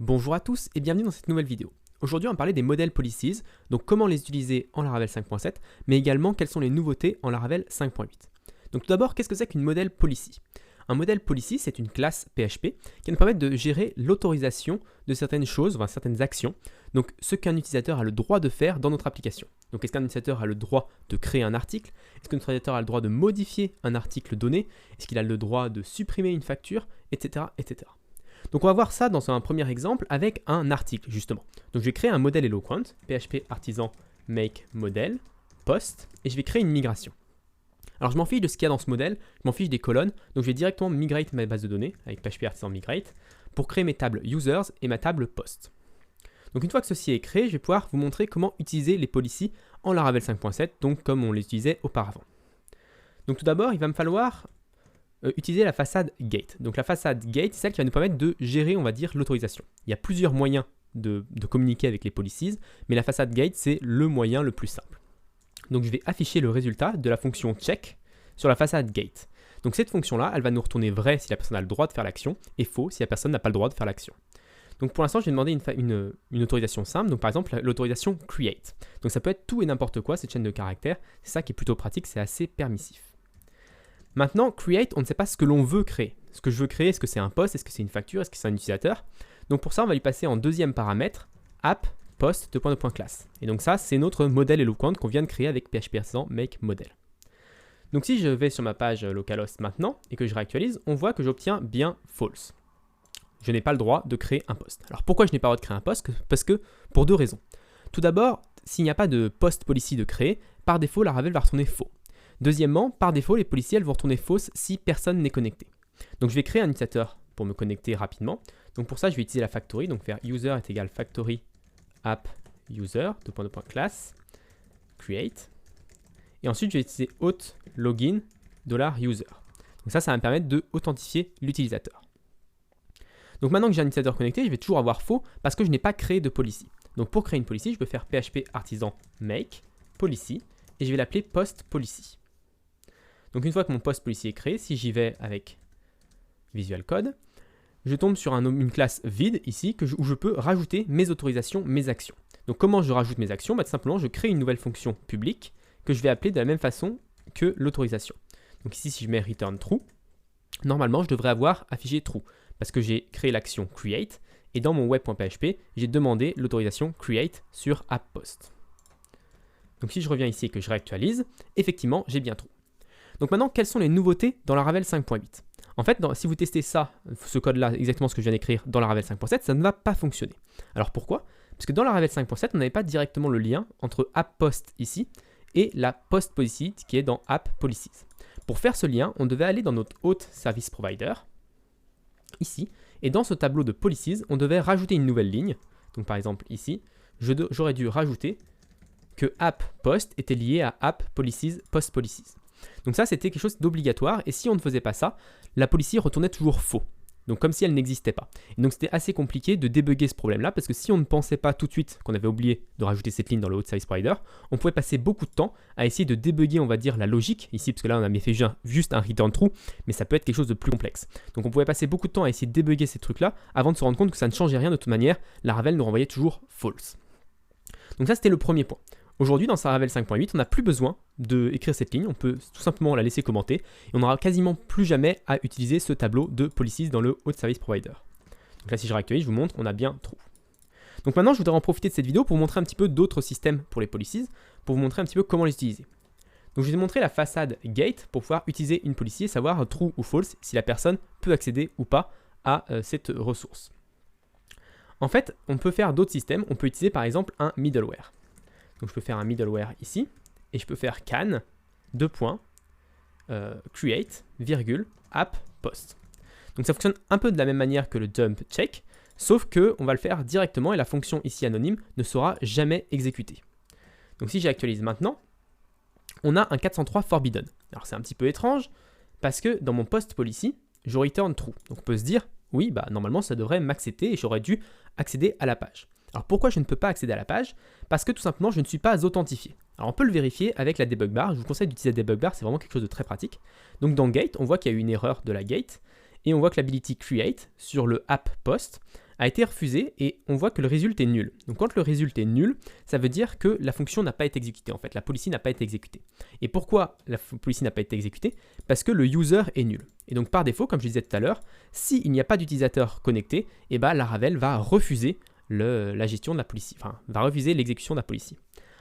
Bonjour à tous et bienvenue dans cette nouvelle vidéo. Aujourd'hui on va parler des modèles policies, donc comment les utiliser en Laravel 5.7, mais également quelles sont les nouveautés en Laravel 5.8. Donc tout d'abord, qu'est-ce que c'est qu'une modèle policy? Un modèle policy, c'est une classe PHP qui va nous permettre de gérer l'autorisation de certaines choses, enfin certaines actions, donc ce qu'un utilisateur a le droit de faire dans notre application. Donc est-ce qu'un utilisateur a le droit de créer un article? Est-ce qu'un utilisateur a le droit de modifier un article donné? Est-ce qu'il a le droit de supprimer une facture, etc. etc. Donc on va voir ça dans un premier exemple avec un article justement. Donc je vais créer un modèle Eloquent, PHP artisan make model, post, et je vais créer une migration. Alors je m'en fiche de ce qu'il y a dans ce modèle, je m'en fiche des colonnes, donc je vais directement migrate ma base de données avec PHP artisan migrate pour créer mes tables users et ma table post. Donc une fois que ceci est créé, je vais pouvoir vous montrer comment utiliser les policies en Laravel 5.7, donc comme on les utilisait auparavant. Donc tout d'abord, il va me falloir utiliser la façade gate. Donc la façade gate, c'est celle qui va nous permettre de gérer, on va dire, l'autorisation. Il y a plusieurs moyens de communiquer avec les policies, mais la façade gate, c'est le moyen le plus simple. Donc je vais afficher le résultat de la fonction check sur la façade gate. Donc cette fonction-là, elle va nous retourner vrai si la personne a le droit de faire l'action, et faux si la personne n'a pas le droit de faire l'action. Donc pour l'instant, je vais demander une autorisation simple, donc par exemple l'autorisation create. Donc ça peut être tout et n'importe quoi, cette chaîne de caractères, c'est ça qui est plutôt pratique, c'est assez permissif. Maintenant, create, on ne sait pas ce que l'on veut créer. Ce que je veux créer, est-ce que c'est un post, est-ce que c'est une facture, est-ce que c'est un utilisateur? Donc pour ça, on va lui passer en deuxième paramètre, app, post, classe. Et donc ça, c'est notre modèle Eloquent qu'on vient de créer avec PHP artisan make model. Donc si je vais sur ma page localhost maintenant et que je réactualise, on voit que j'obtiens bien false. Je n'ai pas le droit de créer un post. Alors pourquoi je n'ai pas le droit de créer un post? Parce que pour deux raisons. Tout d'abord, s'il n'y a pas de post policy de créer, par défaut, Laravel va retourner faux. Deuxièmement, par défaut, les policies vont retourner fausses si personne n'est connecté. Donc je vais créer un utilisateur pour me connecter rapidement. Donc pour ça, je vais utiliser la factory, donc faire user est égal factory app user, class, create. Et ensuite, je vais utiliser auth login $user. Donc ça va me permettre de authentifier l'utilisateur. Donc maintenant que j'ai un utilisateur connecté, je vais toujours avoir faux parce que je n'ai pas créé de policy. Donc pour créer une policy, je peux faire PHP artisan make policy et je vais l'appeler post policy. Donc une fois que mon post policy est créé, si j'y vais avec Visual Code, je tombe sur une classe vide ici où je peux rajouter mes autorisations, mes actions. Donc comment je rajoute mes actions? Tout simplement, je crée une nouvelle fonction publique que je vais appeler de la même façon que l'autorisation. Donc ici, si je mets return true, normalement, je devrais avoir affiché true parce que j'ai créé l'action create et dans mon web.php, j'ai demandé l'autorisation create sur app post. Donc si je reviens ici et que je réactualise, effectivement, j'ai bien true. Donc maintenant, quelles sont les nouveautés dans Laravel 5.8? En fait, si vous testez ça, ce code-là, exactement ce que je viens d'écrire dans Laravel 5.7, ça ne va pas fonctionner. Alors pourquoi? Parce que dans Laravel 5.7, on n'avait pas directement le lien entre app post ici et la post policy qui est dans app policies. Pour faire ce lien, on devait aller dans notre auth service provider, ici, et dans ce tableau de policies, on devait rajouter une nouvelle ligne. Donc par exemple ici, j'aurais dû rajouter que app post était lié à app policies post policies. Donc ça, c'était quelque chose d'obligatoire, et si on ne faisait pas ça, la policy retournait toujours faux. Donc comme si elle n'existait pas. Et donc c'était assez compliqué de débugger ce problème-là, parce que si on ne pensait pas tout de suite qu'on avait oublié de rajouter cette ligne dans le auth service provider, on pouvait passer beaucoup de temps à essayer de débugger, on va dire, la logique, ici, parce que là on a fait juste un return true, mais ça peut être quelque chose de plus complexe. Donc on pouvait passer beaucoup de temps à essayer de débugger ces trucs-là, avant de se rendre compte que ça ne changeait rien de toute manière, Laravel nous renvoyait toujours false. Donc ça, c'était le premier point. Aujourd'hui, dans Laravel 5.8, on n'a plus besoin d'écrire cette ligne, on peut tout simplement la laisser commenter, et on n'aura quasiment plus jamais à utiliser ce tableau de policies dans le auth service provider. Donc là, si je réactualise, je vous montre, on a bien true. Donc maintenant, je voudrais en profiter de cette vidéo pour vous montrer un petit peu d'autres systèmes pour les policies, pour vous montrer un petit peu comment les utiliser. Donc je vais vous montrer la façade gate pour pouvoir utiliser une policy et savoir true ou false si la personne peut accéder ou pas à cette ressource. En fait, on peut faire d'autres systèmes, on peut utiliser par exemple un middleware. Donc je peux faire un middleware ici, et je peux faire can, create, app, post. Donc ça fonctionne un peu de la même manière que le dump check, sauf qu'on va le faire directement et la fonction ici anonyme ne sera jamais exécutée. Donc si j'actualise maintenant, on a un 403 forbidden. Alors c'est un petit peu étrange, parce que dans mon post policy, je return true. Donc on peut se dire, oui, bah normalement ça devrait m'accepter et j'aurais dû accéder à la page. Alors pourquoi je ne peux pas accéder à la page? Parce que tout simplement je ne suis pas authentifié. Alors on peut le vérifier avec la debug bar, je vous conseille d'utiliser la debug bar, c'est vraiment quelque chose de très pratique. Donc dans gate, on voit qu'il y a eu une erreur de la gate, et on voit que l'ability create sur le app post a été refusé et on voit que le résultat est nul. Donc quand le résultat est nul, ça veut dire que la fonction n'a pas été exécutée en fait, la policy n'a pas été exécutée. Et pourquoi la policy n'a pas été exécutée? Parce que le user est nul. Et donc par défaut, comme je disais tout à l'heure, s'il n'y a pas d'utilisateur connecté, et Laravel va refuser la gestion de la policy, enfin va refuser l'exécution de la policy.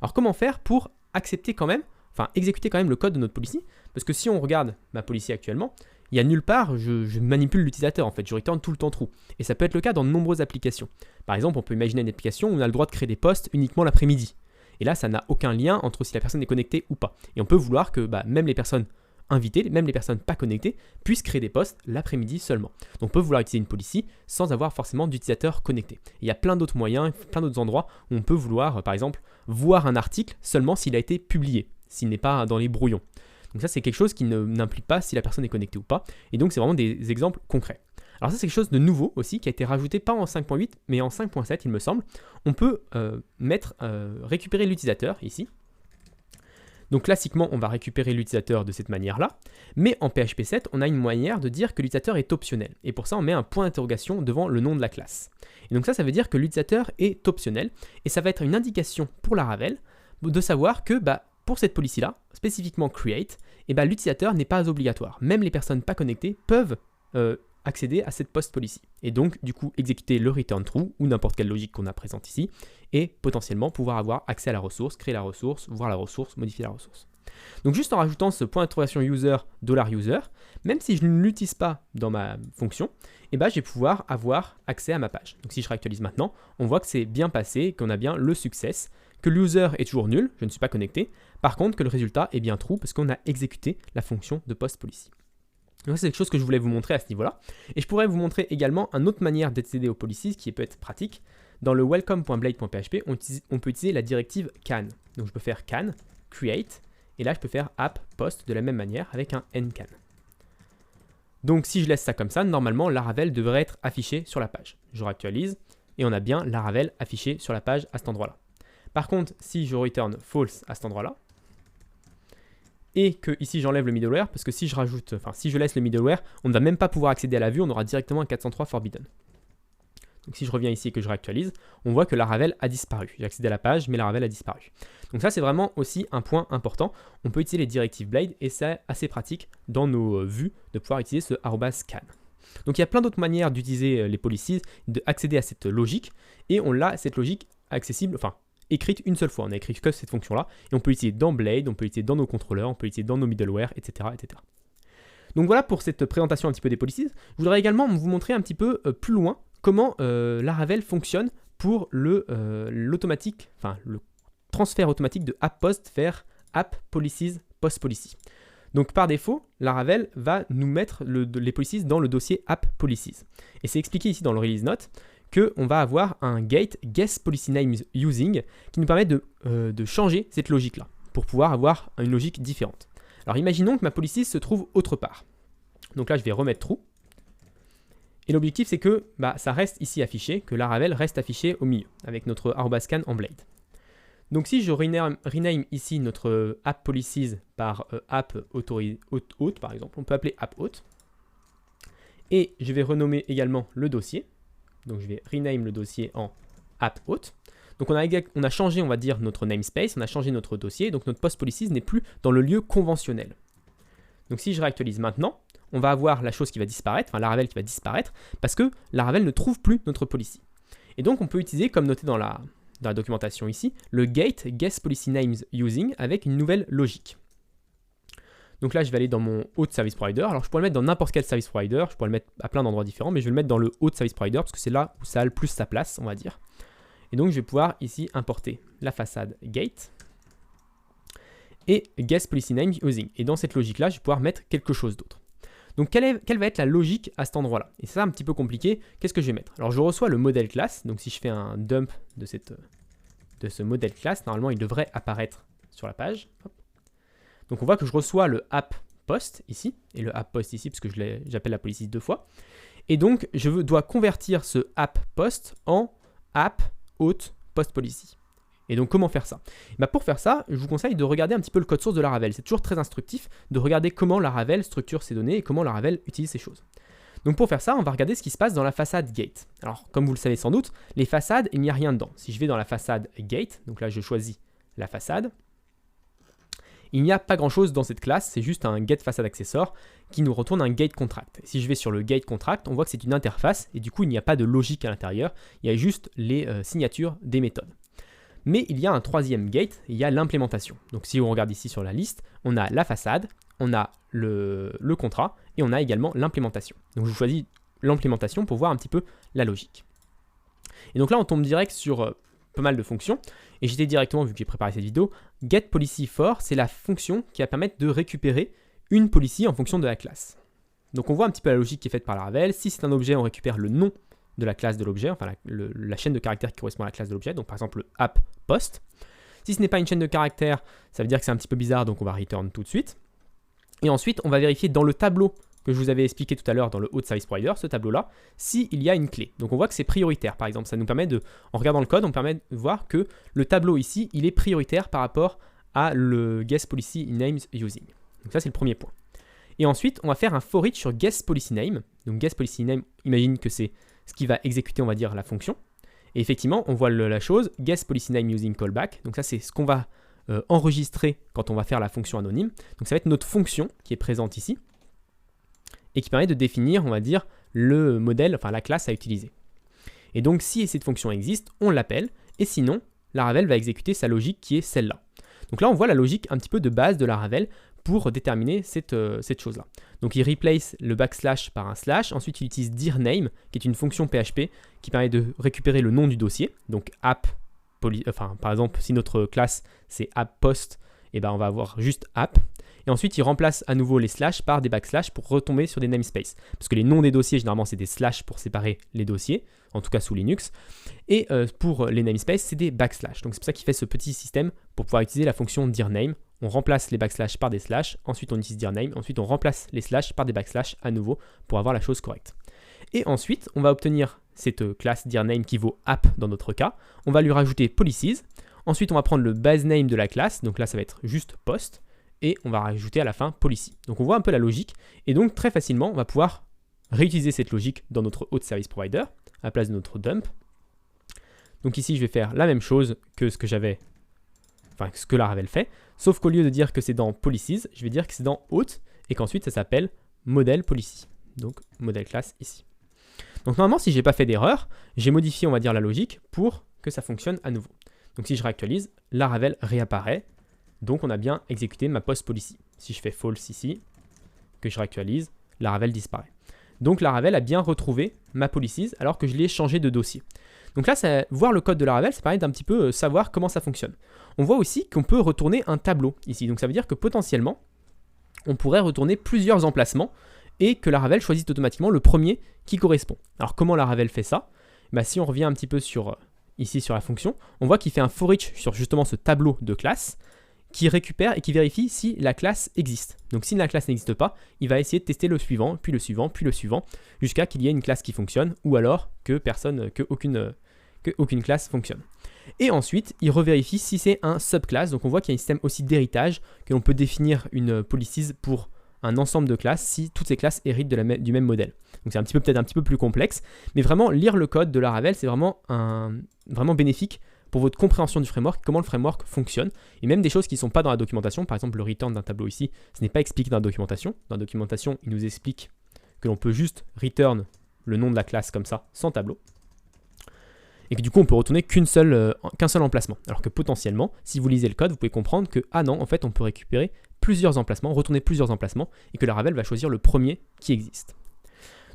Alors comment faire pour accepter quand même, enfin exécuter quand même le code de notre policy? Parce que si on regarde ma policy actuellement, il n'y a nulle part, je manipule l'utilisateur en fait, je return tout le temps true. Et ça peut être le cas dans de nombreuses applications. Par exemple, on peut imaginer une application où on a le droit de créer des posts uniquement l'après-midi. Et là, ça n'a aucun lien entre si la personne est connectée ou pas. Et on peut vouloir que même les personnes invitées, même les personnes pas connectées, puissent créer des posts l'après-midi seulement. Donc on peut vouloir utiliser une policy sans avoir forcément d'utilisateur connecté. Il y a plein d'autres moyens, plein d'autres endroits où on peut vouloir, par exemple, voir un article seulement s'il a été publié, s'il n'est pas dans les brouillons. Donc ça, c'est quelque chose qui n'implique pas si la personne est connectée ou pas. Et donc, c'est vraiment des exemples concrets. Alors ça, c'est quelque chose de nouveau aussi, qui a été rajouté pas en 5.8, mais en 5.7, il me semble. On peut récupérer l'utilisateur ici. Donc classiquement, on va récupérer l'utilisateur de cette manière-là. Mais en PHP 7, on a une manière de dire que l'utilisateur est optionnel. Et pour ça, on met un point d'interrogation devant le nom de la classe. Et donc ça veut dire que l'utilisateur est optionnel. Et ça va être une indication pour Laravel de savoir que pour cette policy-là, spécifiquement create, l'utilisateur n'est pas obligatoire. Même les personnes pas connectées peuvent accéder à cette post policy. Et donc, du coup, exécuter le return true ou n'importe quelle logique qu'on a présente ici et potentiellement pouvoir avoir accès à la ressource, créer la ressource, voir la ressource, modifier la ressource. Donc, juste en rajoutant ce point d'interrogation user, $user, même si je ne l'utilise pas dans ma fonction, je vais pouvoir avoir accès à ma page. Donc, si je réactualise maintenant, on voit que c'est bien passé, qu'on a bien le success, que l'user est toujours nul, je ne suis pas connecté, par contre que le résultat est bien true parce qu'on a exécuté la fonction de post policy. Donc c'est quelque chose que je voulais vous montrer à ce niveau-là. Et je pourrais vous montrer également une autre manière d'accéder aux policies qui peut être pratique. Dans le welcome.blade.php, on peut utiliser la directive can. Donc je peux faire can, create, et là je peux faire app post de la même manière avec un ncan. Donc si je laisse ça comme ça, normalement Laravel devrait être affiché sur la page. Je réactualise et on a bien Laravel affiché sur la page à cet endroit-là. Par contre, si je return false à cet endroit-là, et que ici j'enlève le middleware, parce que si je laisse le middleware, on ne va même pas pouvoir accéder à la vue, on aura directement un 403 forbidden. Donc si je reviens ici et que je réactualise, on voit que Laravel a disparu. J'ai accédé à la page, mais Laravel a disparu. Donc ça, c'est vraiment aussi un point important. On peut utiliser les directives Blade, et c'est assez pratique dans nos vues de pouvoir utiliser ce @scan. Donc il y a plein d'autres manières d'utiliser les policies, d'accéder à cette logique, et on a cette logique accessible, écrite une seule fois. On a écrit que cette fonction-là, et on peut l'utiliser dans Blade, on peut l'utiliser dans nos contrôleurs, on peut l'utiliser dans nos middleware, etc., etc. Donc voilà pour cette présentation un petit peu des policies. Je voudrais également vous montrer un petit peu plus loin comment Laravel fonctionne pour le transfert automatique de app post vers app policies post policy. Donc par défaut, Laravel va nous mettre les policies dans le dossier app policies. Et c'est expliqué ici dans le release note qu'on va avoir un gate guess policy names using qui nous permet de changer cette logique-là pour pouvoir avoir une logique différente. Alors imaginons que ma policy se trouve autre part. Donc là, je vais remettre true. Et l'objectif, c'est que ça reste ici affiché, que Laravel reste affiché au milieu avec notre @scan en Blade. Donc si je rename ici notre app policies par app auth par exemple, on peut appeler app auth. Et je vais renommer également le dossier. Donc je vais rename le dossier en app auth. Donc on a changé, on va dire, notre namespace, on a changé notre dossier, donc notre post policies n'est plus dans le lieu conventionnel. Donc si je réactualise maintenant, on va avoir la chose qui va disparaître, Laravel qui va disparaître, parce que Laravel ne trouve plus notre policy. Et donc on peut utiliser, comme noté dans la documentation ici, le gate guess policy names using avec une nouvelle logique. Donc là, je vais aller dans mon auth service provider. Alors, je pourrais le mettre dans n'importe quel service provider. Je pourrais le mettre à plein d'endroits différents, mais je vais le mettre dans le auth service provider parce que c'est là où ça a le plus sa place, on va dire. Et donc, je vais pouvoir ici importer la façade gate et guess policy name using. Et dans cette logique-là, je vais pouvoir mettre quelque chose d'autre. Donc, quelle va être la logique à cet endroit-là? Et c'est ça un petit peu compliqué. Qu'est-ce que je vais mettre? Alors, je reçois le modèle class. Donc, si je fais un dump de ce modèle class, normalement, il devrait apparaître sur la page. Hop. Donc on voit que je reçois le app post ici, et le app post ici, parce que j'appelle la policy 2 fois. Et donc je dois convertir ce app post en app auth post policy. Et donc comment faire ça? Pour faire ça, je vous conseille de regarder un petit peu le code source de Laravel. C'est toujours très instructif de regarder comment Laravel structure ses données et comment Laravel utilise ces choses. Donc pour faire ça, on va regarder ce qui se passe dans la façade gate. Alors comme vous le savez sans doute, les façades, il n'y a rien dedans. Si je vais dans la façade gate, donc là je choisis la façade, il n'y a pas grand chose dans cette classe, c'est juste un getFaçadeAccessor qui nous retourne un gateContract. Si je vais sur le gateContract, on voit que c'est une interface et du coup il n'y a pas de logique à l'intérieur, il y a juste les signatures des méthodes. Mais il y a un troisième gate, il y a l'implémentation. Donc si on regarde ici sur la liste, on a la façade, on a le contrat et on a également l'implémentation. Donc je choisis l'implémentation pour voir un petit peu la logique. Et donc là on tombe direct sur pas mal de fonctions. Et j'étais directement, vu que j'ai préparé cette vidéo, getPolicy4, c'est la fonction qui va permettre de récupérer une policy en fonction de la classe. Donc on voit un petit peu la logique qui est faite par Laravel. Si c'est un objet, on récupère le nom de la classe de l'objet, enfin la chaîne de caractères qui correspond à la classe de l'objet, donc par exemple le app post. Si ce n'est pas une chaîne de caractères, ça veut dire que c'est un petit peu bizarre, donc on va return tout de suite. Et ensuite, on va vérifier dans le tableau que je vous avais expliqué tout à l'heure dans le Auth Service Provider, ce tableau-là, s'il y a une clé. Donc on voit que c'est prioritaire, par exemple. Ça nous permet de, en regardant le code, on permet de voir que le tableau ici, il est prioritaire par rapport à le getPolicyNames using. Donc ça, c'est le premier point. Et ensuite, on va faire un for each sur getPolicyName. Donc getPolicyName, imagine que c'est ce qui va exécuter, on va dire, la fonction. Et effectivement, on voit la chose, getPolicyName using callback. Donc ça, c'est ce qu'on va enregistrer quand on va faire la fonction anonyme. Donc ça va être notre fonction qui est présente ici et qui permet de définir, on va dire, le modèle, enfin la classe à utiliser. Et donc si cette fonction existe, on l'appelle, et sinon, Laravel va exécuter sa logique qui est celle-là. Donc là, on voit la logique un petit peu de base de Laravel pour déterminer cette chose-là. Donc il replace le backslash par un slash, ensuite il utilise dirName, qui est une fonction PHP qui permet de récupérer le nom du dossier, donc par exemple, si notre classe c'est apppost, et ben on va avoir juste app. Et ensuite, il remplace à nouveau les slash par des backslash pour retomber sur des namespaces. Parce que les noms des dossiers, généralement, c'est des slash pour séparer les dossiers, en tout cas sous Linux. Et pour les namespaces, c'est des backslash. Donc c'est pour ça qu'il fait ce petit système pour pouvoir utiliser la fonction dirName. On remplace les backslash par des slash, ensuite on utilise dirName, ensuite on remplace les slash par des backslash à nouveau pour avoir la chose correcte. Et ensuite, on va obtenir cette classe dirName qui vaut app dans notre cas. On va lui rajouter policies. Ensuite, on va prendre le base name de la classe. Donc là, ça va être juste post. Et on va rajouter à la fin policy. Donc on voit un peu la logique. Et donc très facilement, on va pouvoir réutiliser cette logique dans notre Auth Service Provider à la place de notre dump. Donc ici, je vais faire la même chose que ce que Laravel fait. Sauf qu'au lieu de dire que c'est dans policies, je vais dire que c'est dans auth et qu'ensuite ça s'appelle model policy. Donc model class ici. Donc normalement, si je n'ai pas fait d'erreur, j'ai modifié, on va dire, la logique pour que ça fonctionne à nouveau. Donc si je réactualise, Laravel réapparaît. Donc on a bien exécuté ma post policy. Si je fais false ici, que je réactualise, Laravel disparaît. Donc Laravel a bien retrouvé ma policies alors que je l'ai changé de dossier. Donc là, voir le code de Laravel, ça permet d'un petit peu savoir comment ça fonctionne. On voit aussi qu'on peut retourner un tableau ici. Donc ça veut dire que potentiellement, on pourrait retourner plusieurs emplacements et que Laravel choisisse automatiquement le premier qui correspond. Alors comment Laravel fait ça? Si on revient un petit peu ici sur la fonction, on voit qu'il fait un for each sur justement ce tableau de classe qui récupère et qui vérifie si la classe existe. Donc si la classe n'existe pas, il va essayer de tester le suivant, puis le suivant, puis le suivant, jusqu'à qu'il y ait une classe qui fonctionne, ou alors aucune classe fonctionne. Et ensuite, il revérifie si c'est un subclass. Donc on voit qu'il y a un système aussi d'héritage, que l'on peut définir une policies pour un ensemble de classes si toutes ces classes héritent du même modèle. Donc c'est peut-être un petit peu plus complexe, mais vraiment lire le code de Laravel, c'est vraiment bénéfique pour votre compréhension du framework, comment le framework fonctionne, et même des choses qui ne sont pas dans la documentation, par exemple le return d'un tableau ici, ce n'est pas expliqué dans la documentation. Dans la documentation, il nous explique que l'on peut juste return le nom de la classe comme ça, sans tableau, et que du coup on peut retourner qu'un seul emplacement. Alors que potentiellement, si vous lisez le code, vous pouvez comprendre que, ah non, en fait on peut récupérer plusieurs emplacements, retourner plusieurs emplacements, et que Laravel va choisir le premier qui existe.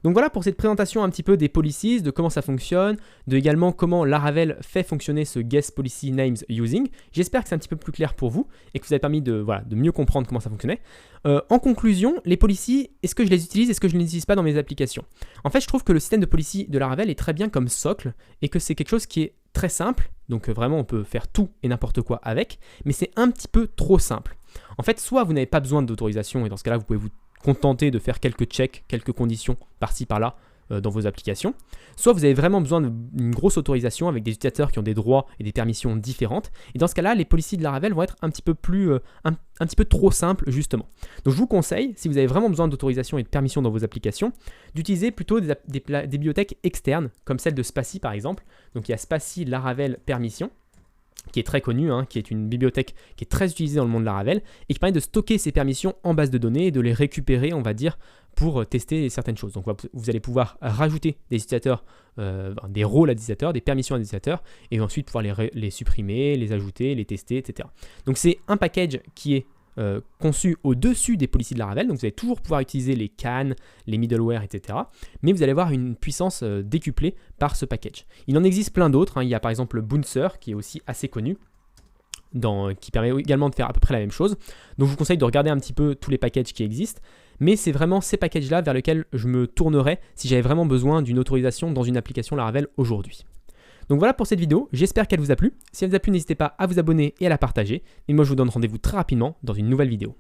Donc voilà pour cette présentation un petit peu des policies, de comment ça fonctionne, de également comment Laravel fait fonctionner ce getPolicyNames using. J'espère que c'est un petit peu plus clair pour vous et que vous avez permis de mieux comprendre comment ça fonctionnait. En conclusion, les policies, est-ce que je les utilise, est-ce que je ne les utilise pas dans mes applications? En fait, je trouve que le système de policy de Laravel est très bien comme socle et que c'est quelque chose qui est très simple. Donc vraiment, on peut faire tout et n'importe quoi avec, mais c'est un petit peu trop simple. En fait, soit vous n'avez pas besoin d'autorisation et dans ce cas-là, vous pouvez vous contenter de faire quelques checks, quelques conditions par-ci par-là dans vos applications, soit vous avez vraiment besoin d'une grosse autorisation avec des utilisateurs qui ont des droits et des permissions différentes. Et dans ce cas-là, les policies de Laravel vont être un petit peu un petit peu trop simples justement. Donc je vous conseille, si vous avez vraiment besoin d'autorisation et de permission dans vos applications, d'utiliser plutôt des bibliothèques externes, comme celle de Spatie par exemple. Donc il y a Spatie Laravel Permission, qui est très connue, qui est une bibliothèque qui est très utilisée dans le monde Laravel et qui permet de stocker ces permissions en base de données et de les récupérer, on va dire, pour tester certaines choses. Donc vous allez pouvoir rajouter des utilisateurs, des rôles à des utilisateurs, des permissions à des utilisateurs, et ensuite pouvoir les supprimer, les ajouter, les tester, etc. Donc c'est un package qui est conçu au-dessus des policies de Laravel, donc vous allez toujours pouvoir utiliser les CAN, les middleware, etc. Mais vous allez avoir une puissance décuplée par ce package. Il en existe plein d'autres, il y a par exemple Bouncer qui est aussi assez connu, qui permet également de faire à peu près la même chose. Donc je vous conseille de regarder un petit peu tous les packages qui existent, mais c'est vraiment ces packages-là vers lesquels je me tournerais si j'avais vraiment besoin d'une autorisation dans une application Laravel aujourd'hui. Donc voilà pour cette vidéo, j'espère qu'elle vous a plu. Si elle vous a plu, n'hésitez pas à vous abonner et à la partager. Et moi je vous donne rendez-vous très rapidement dans une nouvelle vidéo.